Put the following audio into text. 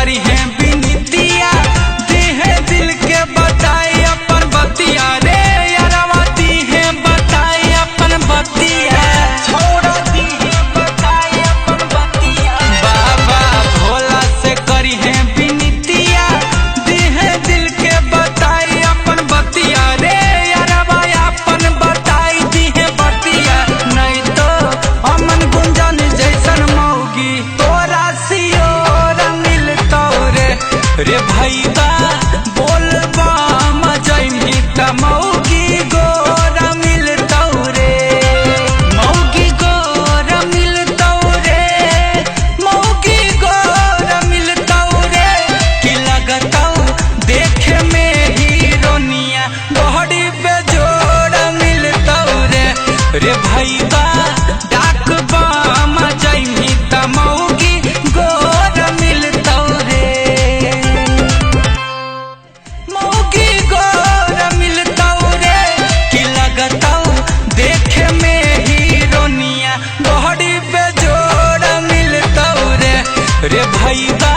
करी है बिनतिया देहे दिल के बताई अपन बतिया रे यारवा दी है बताई अपन बतिया छोड़ा दी है बताई अपन बतिया बाबा भोला से करी है बिनतिया देहे दिल के बताई अपन बतिया रे यारवा अपन बताई दी है बतिया नहीं तो अमन गुंजन जैसन मौगी तोरा सियोर मिलतौ रे भैया बोलबा मजैमी त मौगी गोर मिलतौ रे मौगी गोर मिलतौ रे मौगी गोर मिलतौ रे कि लगतौ देखे में हीरोनिया बड़ी बेजोड़ मिलतौ रे भैया डाकबा मजैमी त मौगी गोर मिलतौ रे मौगी गोर मिलतौ रे कि लगतौ देखे में हीरोनिया बड़ी बेजोड़ मिलतौ रे भैया।